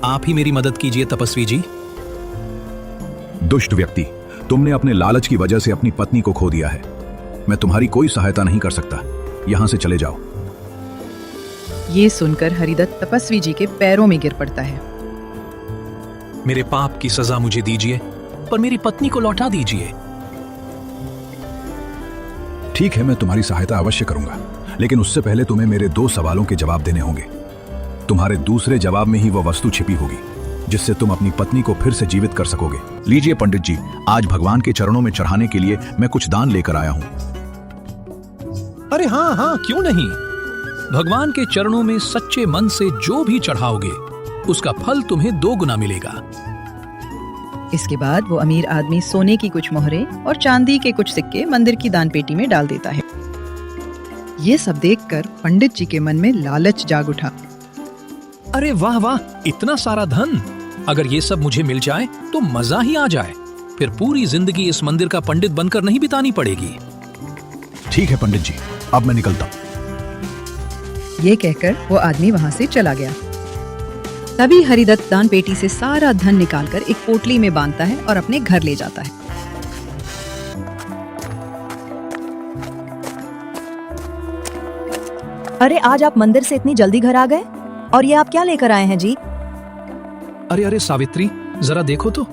आप ही मेरी मदद कीजिए तपस्वी जी। दुष्ट व्यक्ति, तुमने अपने लालच की वजह से अपनी पत्नी को खो दिया है। मैं तुम्हारी कोई सहायता नहीं कर सकता, यहां से चले जाओ। ये सुनकर हरिदत्त तपस्वी जी के पैरों में गिर पड़ता है। मेरे पाप की सजा मुझे दीजिए, पर मेरी पत्नी को लौटा दीजिए। ठीक है, मैं तुम्हारी सहायता अवश्य करूंगा, लेकिन उससे पहले तुम्हें मेरे 2 सवालों के जवाब देने होंगे। तुम्हारे दूसरे जवाब में ही वह वस्तु छिपी होगी जिससे तुम अपनी पत्नी को फिर से जीवित कर सकोगे। लीजिए पंडित जी, आज भगवान के चरणों में चढ़ाने के लिए मैं कुछ दान लेकर आया हूं। अरे हाँ हाँ, क्यों नहीं। भगवान के चरणों में सच्चे मन से जो भी चढ़ाओगे उसका फल तुम्हें 2 गुना मिलेगा। इसके बाद वो अमीर आदमी सोने की कुछ मोहरें और चांदी के कुछ सिक्के मंदिर की दान पेटी में डाल देता है। ये सब देखकर पंडित जी के मन में लालच जाग उठा। अरे वाह वाह, इतना सारा धन! अगर ये सब मुझे मिल जाए तो मजा ही आ जाए। फिर पूरी जिंदगी इस मंदिर का पंडित बनकर नहीं बितानी पड़ेगी। ठीक है पंडित जी, अब मैं निकलता हूं। ये कहकर वो आदमी वहां से चला गया। तभी हरिदत्त दान पेटी से सारा धन निकालकर एक पोटली में बांधता है और अपने घर ले जाता है। अरे आज आप मंदिर से इतनी जल्दी घर आ गए, और ये आप क्या लेकर आए हैं जी? अरे अरे सावित्री, जरा देखो तो,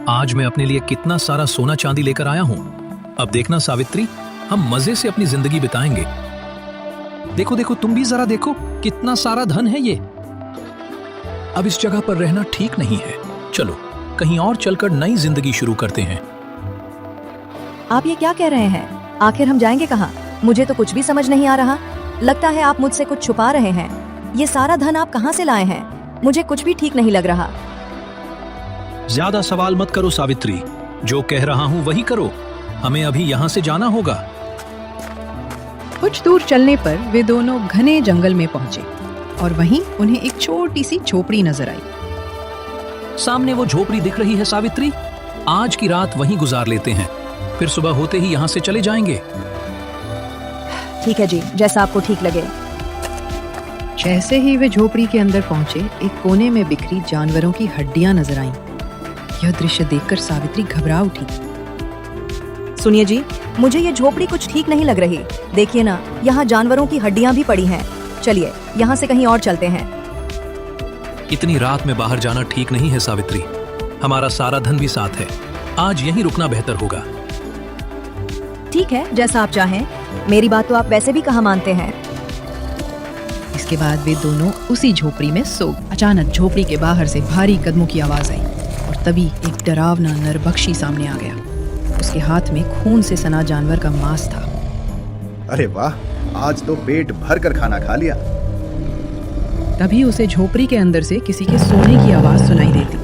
आज मैं अपने लिए कितना सारा सोना चांदी लेकर आया हूँ। अब देखना सावित्री, हम मजे से अपनी जिंदगी बिताएंगे। देखो देखो, तुम भी जरा देखो, कितना सारा धन है ये। अब इस जगह पर रहना ठीक नहीं है, चलो कहीं और चलकर नई जिंदगी शुरू करते हैं। आप ये क्या कह रहे हैं? आखिर हम जाएंगे कहाँ? मुझे तो कुछ भी समझ नहीं आ रहा। लगता है आप मुझसे कुछ छुपा रहे हैं। ये सारा धन आप कहाँ से लाए हैं? मुझे कुछ भी ठीक नहीं लग रहा। ज्यादा सवाल मत करो सावित्री, जो कह रहा हूँ वही करो। हमें अभी यहाँ से जाना होगा। कुछ दूर चलने पर वे दोनों घने जंगल में पहुंचे और वहीं उन्हें एक छोटी सी झोपड़ी नजर आई। सामने वो झोपड़ी दिख रही है सावित्री, आज की रात वहीं गुजार लेते हैं, फिर सुबह होते ही यहाँ से चले जाएंगे। ठीक है जी, जैसा आपको ठीक लगे। जैसे ही वे झोपड़ी के अंदर पहुंचे, एक कोने में बिखरी जानवरों की हड्डियां नजर आईं। यह दृश्य देखकर सावित्री घबरा उठी। सुनिए जी, मुझे ये झोपड़ी कुछ ठीक नहीं लग रही। देखिए ना, यहाँ जानवरों की हड्डियां भी पड़ी हैं। चलिए यहाँ से कहीं और चलते हैं। इतनी रात में बाहर जाना ठीक नहीं है सावित्री, हमारा सारा धन भी साथ है। आज यहीं रुकना बेहतर होगा। ठीक है, जैसा आप चाहें। मेरी बात तो आप वैसे भी कहाँ मानते हैं। इसके बाद वे दोनों उसी झोपड़ी में सो गए। अचानक झोपड़ी के बाहर से भारी कदमों की आवाज आई और तभी एक डरावना नरभक्षी सामने आ गया। उसके हाथ में खून से सना जानवर का मांस था। अरे वाह, आज तो पेट भर कर खाना खा लिया। तभी उसे झोपड़ी के अंदर से किसी के सोने की आवाज सुनाई देती।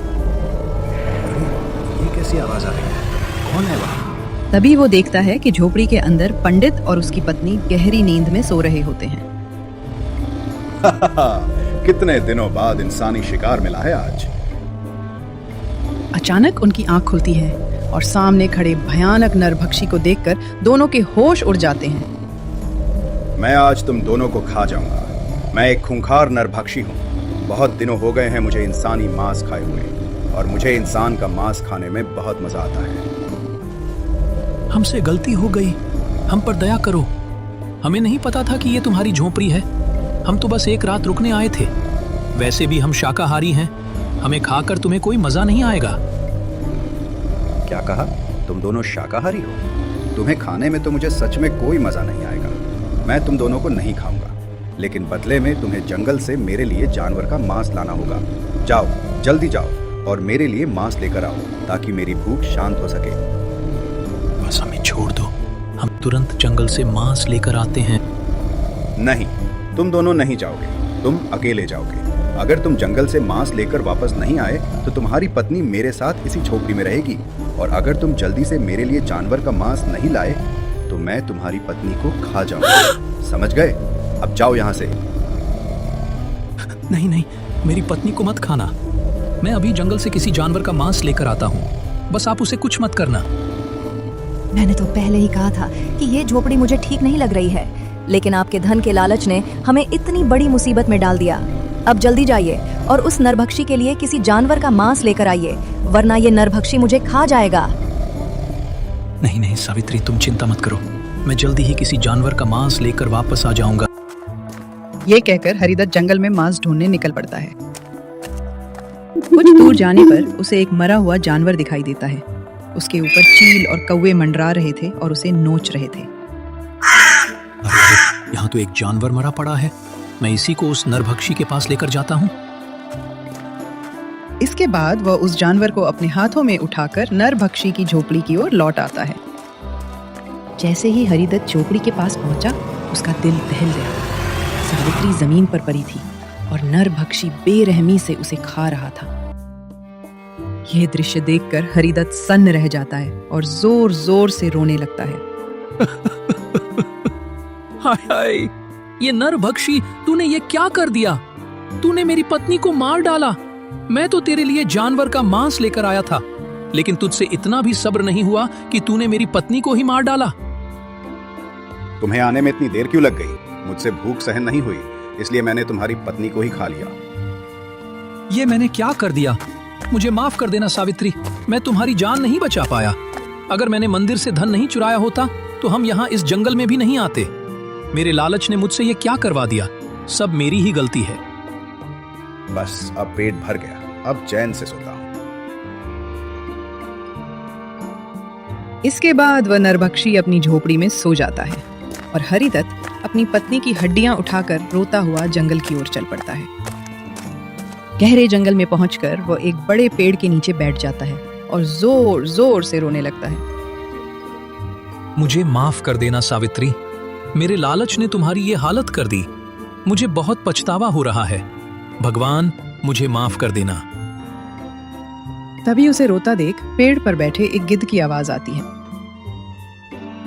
ये कैसी आवाज आ रही है? कौन है वहाँ? तभी वो देखता है कि झोपड़ी के अंदर पंडित और उसकी पत्नी गहरी नींद में सो रहे होते हैं। कितने दिनों बाद इंसानी शिकार मिला है आज। अचानक उनकी आंख खुलती है और सामने खड़े भयानक नरभक्षी को देखकर दोनों के होश उड़ जाते हैं। मैं आज तुम दोनों को खा जाऊंगा। मैं एक खूंखार नरभक्षी हूँ। बहुत दिनों हो गए हैं मुझे इंसानी मांस खाए हुए, और मुझे इंसान का मांस खाने में बहुत मजा आता है। हमसे गलती हो गई, हम पर दया करो। हमें नहीं पता था कि ये तुम्हारी झोपड़ी है। हम तो बस एक रात रुकने आए थे। वैसे भी हम शाकाहारी हैं, हमें खाकर तुम्हें कोई मजा नहीं आएगा। क्या कहा? तुम दोनों शाकाहारी हो? तुम्हें खाने में तो मुझे सच में कोई मजा नहीं आएगा। मैं तुम दोनों को नहीं खाऊंगा, लेकिन बदले में तुम्हें जंगल से मेरे लिए जानवर का मांस लाना होगा। जाओ, जल्दी जाओ और मेरे लिए मांस लेकर आओ, ताकि मेरी भूख शांत हो सके। बस हमें छोड़ दो, हम तुरंत जंगल से मांस लेकर आते हैं। नहीं, तुम दोनों नहीं जाओगे, तुम अकेले जाओगे। अगर तुम जंगल से मांस लेकर वापस नहीं आए तो तुम्हारी पत्नी मेरे साथ इसी झोपड़ी में रहेगी, और अगर तुम जल्दी से मेरे लिए जानवर का मांस नहीं लाए तो मैं तुम्हारी पत्नी को खा जाऊंगा। समझ गए? अब जाओ यहाँ से। नहीं नहीं, मेरी पत्नी को मत खाना। मैं अभी जंगल से किसी जानवर का मांस लेकर आता हूँ, बस आप उसे कुछ मत करना। मैंने तो पहले ही कहा था कि ये झोपड़ी मुझे ठीक नहीं लग रही है, लेकिन आपके धन के लालच ने हमें इतनी बड़ी मुसीबत में डाल दिया। अब जल्दी जाइए और उस नरभक्षी के लिए किसी जानवर का मांस लेकर आइए, वरना ये नरभक्षी मुझे खा जाएगा। नहीं नहीं सावित्री, तुम चिंता मत करो, मैं जल्दी ही किसी जानवर का मांस लेकर वापस आ जाऊंगा। ये कहकर हरिदत्त जंगल में मांस ढूंढने निकल पड़ता है। कुछ दूर जाने पर उसे एक मरा हुआ जानवर दिखाई देता है। उसके ऊपर चील और कौवे मंडरा रहे थे और उसे नोच रहे थे। अरे यहाँ तो एक जानवर मरा पड़ा है, मैं इसी को उस नरभक्षी के पास लेकर जाता हूँ। इसके बाद वह उस जानवर को अपने हाथों में उठाकर नरभक्षी की झोपड़ी की ओर लौट आता है। जैसे ही हरिदत्त झोपड़ी के पास पहुंचा, उसका दिल दहल गया। सावित्री जमीन पर पड़ी थी और नरभक्षी बेरहमी से उसे खा रहा था। यह दृश्य देखकर हरिदत्त सन्न रह जाता है और जोर जोर से रोने लगता है। हाय हाय, ये नरभक्षी, तूने ये क्या कर दिया? तूने मेरी पत्नी को मार डाला। मैं तो तेरे लिए जानवर का मांस लेकर आया था, लेकिन तुझसे इतना भी सब्र नहीं हुआ कि तूने मेरी पत्नी को ही मार डाला। तुम्हें आने में इतनी देर क्यों लग गई? मुझसे भूख सहन नहीं हुई, इसलिए मैंने तुम्हारी पत्नी को ही खा लिया। ये मैंने क्या कर दिया? मुझे माफ कर देना सावित्री, मैं तुम्हारी जान नहीं बचा पाया। अगर मैंने मंदिर से धन नहीं चुराया होता तो हम यहाँ इस जंगल में भी नहीं आते। मेरे लालच ने मुझसे ये क्या करवा दिया। सब मेरी ही गलती है। बस अब पेट भर गया, अब चैन से सोता हूँ। इसके बाद वह नरभक्षी अपनी झोपड़ी में सो जाता है और हरिदत्त अपनी पत्नी की हड्डियां उठाकर रोता हुआ जंगल की ओर चल पड़ता है। गहरे जंगल में पहुंचकर वह एक बड़े पेड़ के नीचे बैठ जाता है और जोर जोर से रोने लगता है। मुझे माफ कर देना सावित्री, मेरे लालच ने तुम्हारी ये हालत कर दी। मुझे बहुत पछतावा हो रहा है। भगवान, मुझे माफ कर देना। तभी उसे रोता देख पेड़ पर बैठे एक गिद्ध की आवाज आती है।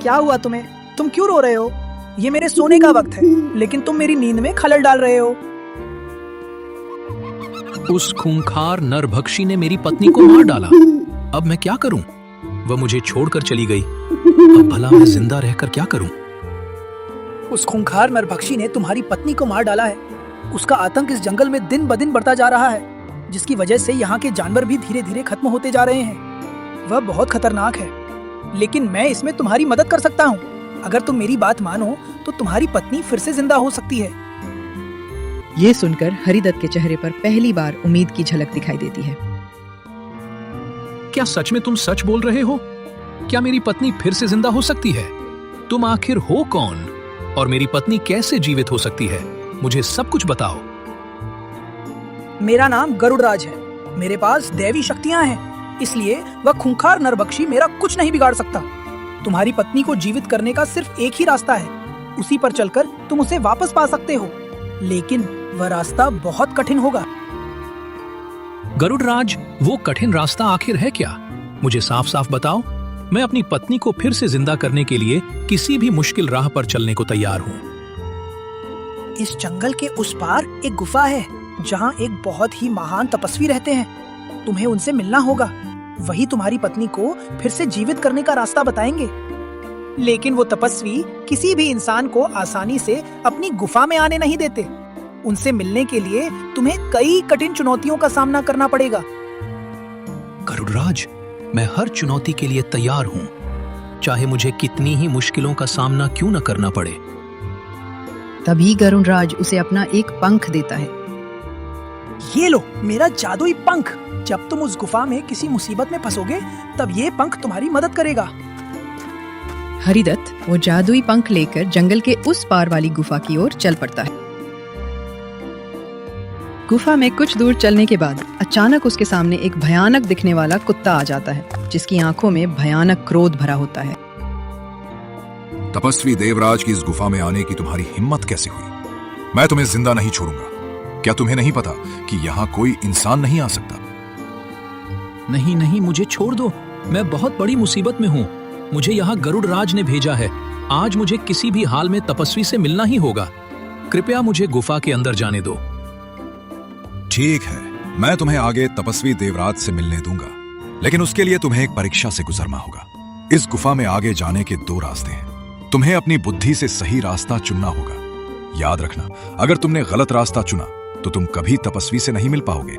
क्या हुआ तुम्हें? तुम क्यों रो रहे हो? ये मेरे सोने का वक्त है, लेकिन तुम मेरी नींद में खलल डाल रहे हो। उस खूंखार नरभक्षी ने मेरी पत्नी को मार डाला। अब मैं क्या करूं? वह मुझे छोड़कर चली गई। अब भला मैं जिंदा रहकर क्या करूं? उस खूंखार नरभक्षी ने तुम्हारी पत्नी को मार डाला है। उसका आतंक इस जंगल में दिन ब दिन बढ़ता जा रहा है, जिसकी वजह से यहाँ के जानवर भी धीरे धीरे खत्म होते जा रहे हैं। वह बहुत खतरनाक है, लेकिन मैं इसमें तुम्हारी मदद कर सकता हूँ। अगर तुम मेरी बात मानो तो तुम्हारी पत्नी फिर से जिंदा हो सकती है। ये सुनकर हरिदत्त के चेहरे पर पहली बार उम्मीद की झलक दिखाई देती है। क्या सच में तुम सच बोल रहे हो? क्या मेरी पत्नी फिर से जिंदा हो सकती है? तुम आखिर हो कौन और मेरी पत्नी कैसे जीवित हो सकती है? मुझे सब कुछ बताओ। मेरा नाम गरुड़राज है। मेरे पास दैवी शक्तियां हैं, इसलिए वह खूंखार नरभक्षी मेरा कुछ नहीं बिगाड़ सकता। तुम्हारी पत्नी को जीवित करने का सिर्फ एक ही रास्ता है, उसी पर चलकर तुम उसे वापस पा सकते हो, लेकिन वह रास्ता बहुत कठिन होगा। गरुड़राज, वो कठिन रास्ता आखिर है क्या? मुझे साफ साफ बताओ। मैं अपनी पत्नी को फिर से जिंदा करने के लिए किसी भी मुश्किल राह पर चलने को तैयार हूँ। इस जंगल के उस पार एक गुफा है, जहाँ एक बहुत ही महान तपस्वी रहते हैं। तुम्हें उनसे मिलना होगा। वही तुम्हारी पत्नी को फिर से जीवित करने का रास्ता बताएंगे। लेकिन वो तपस्वी किसी भी इंसान को आसानी से अपनी गुफा में आने नहीं देते। उनसे मिलने के लिए तुम्हें कई कठिन चुनौतियों का सामना करना पड़ेगा। गरुड़राज, मैं हर चुनौती के लिए तैयार हूँ, चाहे मुझे कितनी ही मुश्किलों का सामना क्यों न करना पड़े। तभी गरुड़राज उसे अपना एक पंख देता है। ये लो मेरा जादुई पंख। जब तुम उस गुफा में किसी मुसीबत में फंसोगे, तब ये पंख तुम्हारी मदद करेगा। हरिदत्त वो जादुई पंख लेकर जंगल के उस पार वाली गुफा की ओर चल पड़ता है। गुफा में कुछ दूर चलने के बाद अचानक उसके सामने एक भयानक दिखने वाला कुत्ता आ जाता है, जिसकी आंखों में भयानक क्रोध भरा होता है। तपस्वी देवराज की इस गुफा में आने की तुम्हारी हिम्मत कैसे हुई? मैं तुम्हें जिंदा नहीं छोड़ूंगा। क्या तुम्हें नहीं पता कि यहाँ कोई इंसान नहीं आ सकता? नहीं नहीं, मुझे छोड़ दो। मैं बहुत बड़ी मुसीबत में हूँ। मुझे यहाँ गरुड़राज ने भेजा है। आज मुझे किसी भी हाल में तपस्वी से मिलना ही होगा। कृपया मुझे गुफा के अंदर जाने दो। ठीक है, मैं तुम्हें आगे तपस्वी देवराज से मिलने दूंगा, लेकिन उसके लिए तुम्हें एक परीक्षा से गुजरना होगा। इस गुफा में आगे जाने के 2 रास्ते हैं। तुम्हें अपनी बुद्धि से सही रास्ता चुनना होगा। याद रखना, अगर तुमने गलत रास्ता चुना तो तुम कभी तपस्वी से नहीं मिल पाओगे।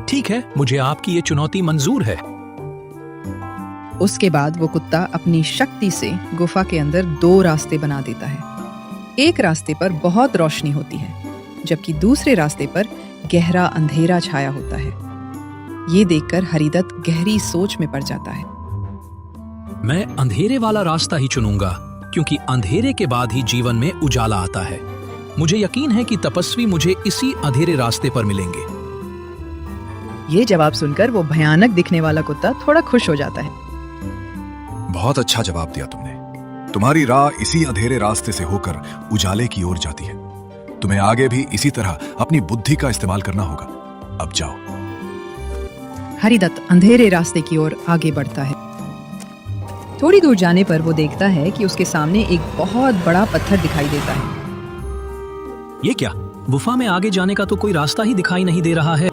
ठीक है, मुझे आपकी ये चुनौती मंजूर है। उसके बाद वो कुत्ता अपनी शक्ति से गुफा के अंदर 2 रास्ते बना देता है। एक रास्ते पर बहुत रोशनी होती है, जबकि दूसरे रास्ते पर गहरा अंधेरा छाया होता है। ये देखकर हरिदत्त गहरी सोच में पड़ जाता है। मैं अंधेरे वाला रास्ता ही चुनूंगा, क्योंकि अंधेरे के बाद ही जीवन में उजाला आता है। मुझे यकीन है कि तपस्वी मुझे इसी अंधेरे रास्ते पर मिलेंगे। ये जवाब सुनकर वो भयानक दिखने वाला कुत्ता थोड़ा खुश हो जाता है। बहुत अच्छा जवाब दिया तुमने। तुम्हारी राह इसी अंधेरे रास्ते से होकर उजाले की ओर जाती है। तुम्हें आगे भी इसी तरह अपनी बुद्धि का इस्तेमाल करना होगा। अब जाओ। हरिदत्त अंधेरे रास्ते की ओर आगे बढ़ता है। थोड़ी दूर जाने पर वो देखता है कि उसके सामने एक बहुत बड़ा पत्थर दिखाई देता है। ये क्या? गुफा में आगे जाने का तो कोई रास्ता ही दिखाई नहीं दे रहा है।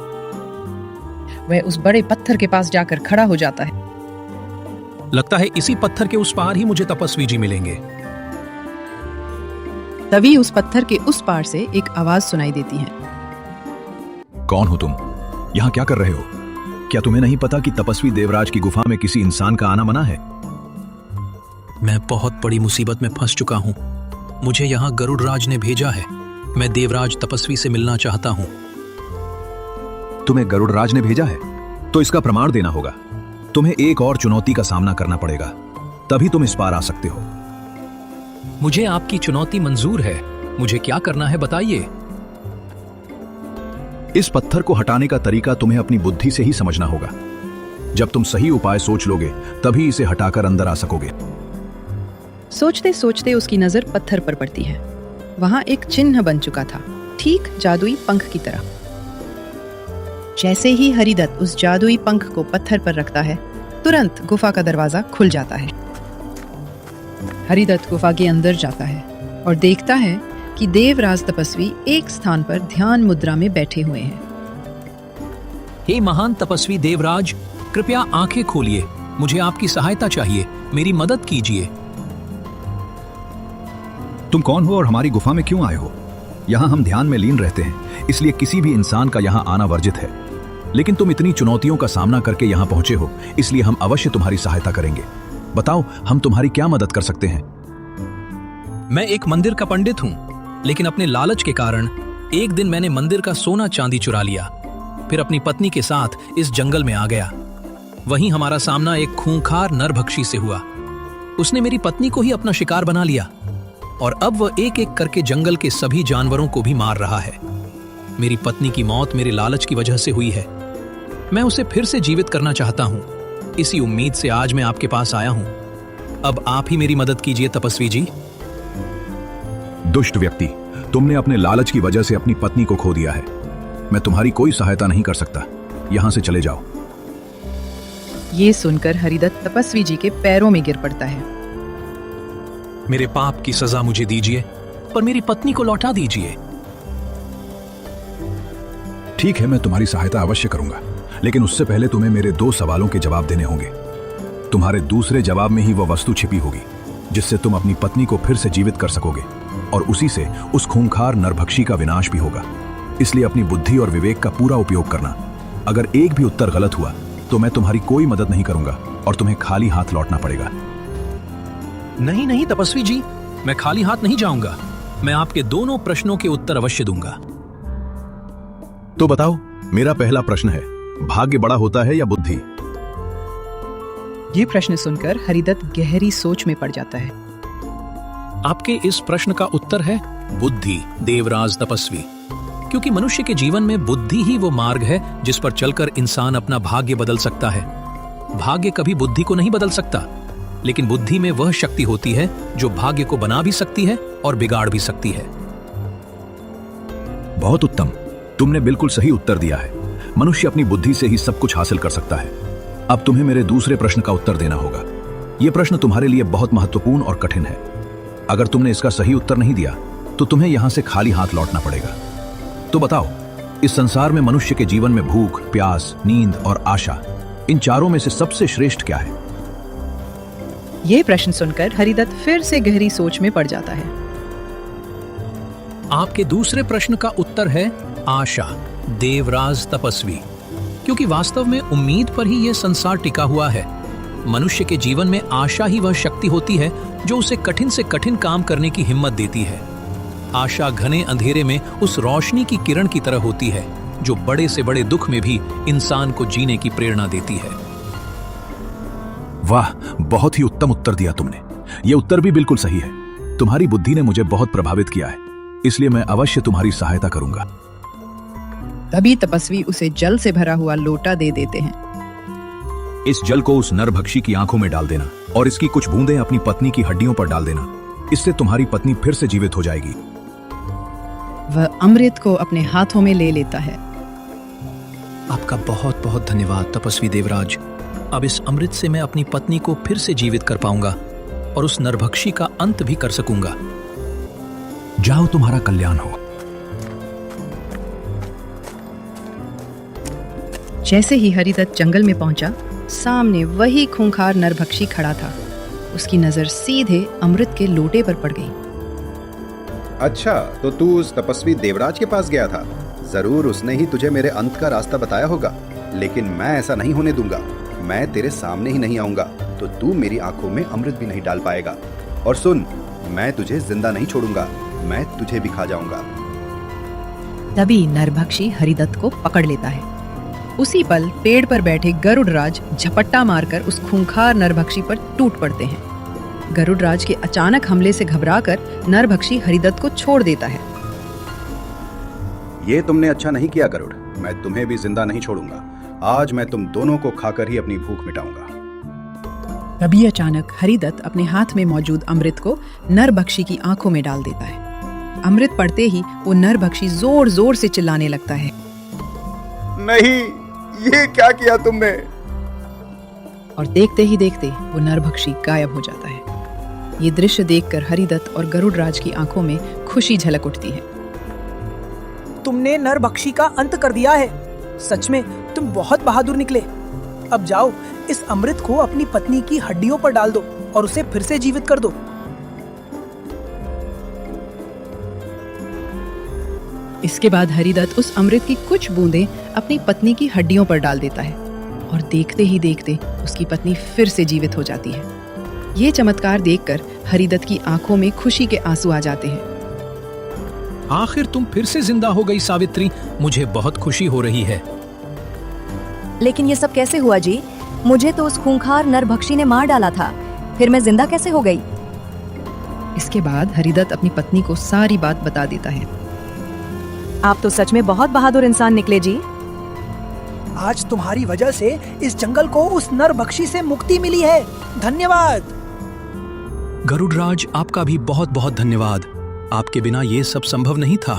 वह उस बड़े पत्थर के पास जाकर खड़ा हो जाता है। लगता है इसी पत्थर के उस पार ही मुझे तपस्वी जी मिलेंगे। तभी उस पत्थर के उस पार से एक आवाज सुनाई देती है। कौन हो तुम? यहाँ क्या कर रहे हो? क्या तुम्हें नहीं पता कि तपस्वी देवराज की गुफा में किसी इंसान का आना मना है? मैं बहुत बड़ी मुसीबत में फंस चुका हूँ। मुझे यहाँ गरुड़राज ने भेजा है। मैं देवराज तपस्वी से मिलना चाहता हूँ। तुम्हें गरुड़राज ने भेजा है? तो इसका प्रमाण देना होगा। तुम्हें एक और चुनौती का सामना करना पड़ेगा, तभी तुम इस पार आ सकते हो। मुझे आपकी चुनौती मंजूर है। मुझे क्या करना है बताइए। इस पत्थर को हटाने का तरीका तुम्हें अपनी बुद्धि से ही समझना होगा। जब तुम सही उपाय सोच लोगे, तभी इसे हटाकर अंदर आ सकोगे। सोचते सोचते उसकी नजर पत्थर पर पड़ती है। वहां एक चिन्ह बन चुका था, ठीक जादुई पंख की तरह। जैसे ही हरिदत्त उस जादुई पंख को पत्थर पर रखता है, तुरंत गुफा का दरवाजा खुल जाता है। हरिदत्त गुफा के अंदर जाता है और देखता है कि देवराज तपस्वी एक स्थान पर ध्यान मुद्रा में बैठे हुए हैं। हे महान तपस्वी देवराज, कृपया आंखें खोलिए। मुझे आपकी सहायता चाहिए। मेरी मदद कीजिए। तुम कौन हो और हमारी गुफा में क्यों आए हो? यहाँ हम ध्यान में लीन रहते हैं, इसलिए किसी भी इंसान का यहाँ आना वर्जित है। लेकिन तुम इतनी चुनौतियों का सामना करके यहाँ पहुंचे हो, इसलिए हम अवश्य तुम्हारी सहायता करेंगे। बताओ, हम तुम्हारी क्या मदद कर सकते हैं? मैं एक मंदिर का पंडित हूँ, लेकिन अपने लालच के कारण एक दिन मैंने मंदिर का सोना चांदी चुरा लिया। फिर अपनी पत्नी के साथ इस जंगल में आ गया। वहीं हमारा सामना एक खूंखार नरभक्षी से हुआ। उसने मेरी पत्नी को ही अपना शिकार बना लिया और अब वह एक एक करके जंगल के सभी जानवरों को भी मार रहा है। मेरी पत्नी की मौत मेरे लालच की वजह से हुई है। मैं उसे फिर से जीवित करना चाहता हूँ। इसी उम्मीद से आज मैं आपके पास आया हूँ। अब आप ही मेरी मदद कीजिए तपस्वी जी। दुष्ट व्यक्ति, तुमने अपने लालच की वजह से अपनी पत्नी को खो दिया है। मैं तुम्हारी कोई सहायता नहीं कर सकता। यहां से चले जाओ। ये सुनकर हरिदत्त तपस्वी जी के पैरों में गिर पड़ता है। मेरे पाप की सजा मुझे दीजिए, पर मेरी पत्नी को लौटा दीजिए। ठीक है, मैं तुम्हारी सहायता अवश्य करूंगा, लेकिन उससे पहले तुम्हें मेरे 2 सवालों के जवाब देने होंगे। तुम्हारे दूसरे जवाब में ही वह वस्तु छिपी होगी जिससे तुम अपनी पत्नी को फिर से जीवित कर सकोगे, और उसी से उस खूंखार नरभक्षी का विनाश भी होगा। इसलिए अपनी बुद्धि और विवेक का पूरा उपयोग करना। अगर एक भी उत्तर गलत हुआ तो मैं तुम्हारी कोई मदद नहीं करूंगा और तुम्हें खाली हाथ लौटना पड़ेगा। नहीं नहीं तपस्वी जी, मैं खाली हाथ नहीं जाऊंगा। मैं आपके दोनों प्रश्नों के उत्तर अवश्य दूंगा। तो बताओ, मेरा पहला प्रश्न है, भाग्य बड़ा होता है या बुद्धि? ये प्रश्न सुनकर हरिदत्त गहरी सोच में पड़ जाता है। आपके इस प्रश्न का उत्तर है बुद्धि, देवराज तपस्वी। क्योंकि मनुष्य के जीवन में बुद्धि ही वो मार्ग है जिस पर चलकर इंसान अपना भाग्य बदल सकता है। भाग्य कभी बुद्धि को नहीं बदल सकता, लेकिन बुद्धि में वह शक्ति होती है जो भाग्य को बना भी सकती है और बिगाड़ भी सकती है। बहुत उत्तम, तुमने बिल्कुल सही उत्तर दिया है। मनुष्य अपनी बुद्धि से ही सब कुछ हासिल कर सकता है। अब तुम्हें मेरे दूसरे प्रश्न का उत्तर देना होगा। यह प्रश्न तुम्हारे लिए बहुत महत्वपूर्ण और कठिन है। अगर तुमने इसका सही उत्तर नहीं दिया तो तुम्हें यहां से खाली हाथ लौटना पड़ेगा। तो बताओ, इस संसार में मनुष्य के जीवन में भूख, प्यास, नींद और आशा, इन चारों में से सबसे श्रेष्ठ क्या है? ये प्रश्न सुनकर हरिदत्त फिर से गहरी सोच में पड़ जाता है। आपके दूसरे प्रश्न का उत्तर है आशा, देवराज तपस्वी। क्योंकि वास्तव में उम्मीद पर ही यह संसार टिका हुआ है। मनुष्य के जीवन में आशा ही वह शक्ति होती है जो उसे कठिन से कठिन काम करने की हिम्मत देती है। आशा घने अंधेरे में उस रोशनी की किरण की तरह होती है जो बड़े से बड़े दुख में भी इंसान को जीने की प्रेरणा देती है। वाह, बहुत ही उत्तम उत्तर दिया तुमने। यह उत्तर भी बिल्कुल सही है। तुम्हारी बुद्धि ने मुझे बहुत प्रभावित किया है, इसलिए मैं अवश्य तुम्हारी सहायता करूंगा। तभी तपस्वी उसे जल से भरा हुआ लोटा दे देते हैं। इस जल को उस नरभक्षी की आंखों में डाल देना और इसकी कुछ बूंदें अपनी पत्नी की हड्डियों पर डाल देना। इससे तुम्हारी पत्नी फिर से जीवित हो जाएगी। वह अमृत को अपने हाथों में ले लेता है। आपका बहुत बहुत धन्यवाद तपस्वी देवराज। अब इस अमृत से मैं अपनी पत्नी को फिर से जीवित कर पाऊंगा और उस नरभक्षी का अंत भी कर सकूंगा। जाओ, तुम्हारा कल्याण हो। जैसे ही हरिदत्त जंगल में पहुंचा, सामने वही खूंखार नरभक्षी खड़ा था। उसकी नजर सीधे अमृत के लोटे पर पड़ गई। अच्छा, तो तू उस तपस्वी देवराज के पास गया था। जरूर उसने ही तुझे मेरे अंत का रास्ता बताया होगा, लेकिन मैं ऐसा नहीं होने दूंगा। मैं तेरे सामने ही नहीं आऊंगा तो तू मेरी आंखों में अमृत भी नहीं डाल पाएगा। और सुन, मैं तुझे जिंदा नहीं छोड़ूंगा, मैं तुझे भी खा जाऊंगा। तभी नरभक्षी हरिदत्त को पकड़ लेता है। उसी पल पेड़ पर बैठे गरुड़राज झपट्टा मारकर उस खूंखार नरभक्षी पर टूट पड़ते हैं। गरुड़राज के अचानक हमले से घबराकर नरभक्षी हरिदत्त को छोड़ देता है। ये तुमने अच्छा नहीं किया गरुड़, मैं तुम्हें भी जिंदा नहीं छोड़ूंगा। आज मैं तुम दोनों को खाकर ही अपनी भूख मिटाऊंगा। तभी अचानक हरिदत्त अपने हाथ में मौजूद अमृत को नरभक्षी की आंखों में डाल देता है। अमृत पड़ते ही वो नरभक्षी जोर जोर से चिल्लाने लगता है। नहीं, ये क्या किया तुमने? और देखते ही देखते वो नरभक्षी गायब हो जाता है। ये दृश्य देखकर हरिदत्त और गरुड़राज की आंखों में खुशी झलक उठती है। तुमने नरभक्षी का अंत कर दिया है। सच में तुम बहुत बहादुर निकले। अब जाओ, इस अमृत को अपनी पत्नी की हड्डियों पर डाल दो और उसे फिर से जीवित कर दो। इसके बाद हरिदत्त उस अमृत की कुछ बूंदें अपनी पत्नी की हड्डियों पर डाल देता है और देखते ही देखते उसकी पत्नी फिर से जीवित हो जाती है। ये चमत्कार देखकर हरिदत्त की आंखों में खुशी के आंसू आ जाते हैं। आखिर तुम फिर से जिंदा हो गई सावित्री, मुझे बहुत खुशी हो रही है। लेकिन ये सब कैसे हुआ जी? मुझे तो उस खूंखार नरभक्षी ने मार डाला था, फिर मैं जिंदा कैसे हो गई? इसके बाद हरिदत्त अपनी पत्नी को सारी बात बता देता है। आप तो सच में बहुत बहादुर इंसान निकले जी। आज तुम्हारी वजह से इस जंगल को उस नरभक्षी से मुक्ति मिली है। धन्यवाद। गरुड़राज, आपका भी बहुत बहुत धन्यवाद। आपके बिना ये सब संभव नहीं था।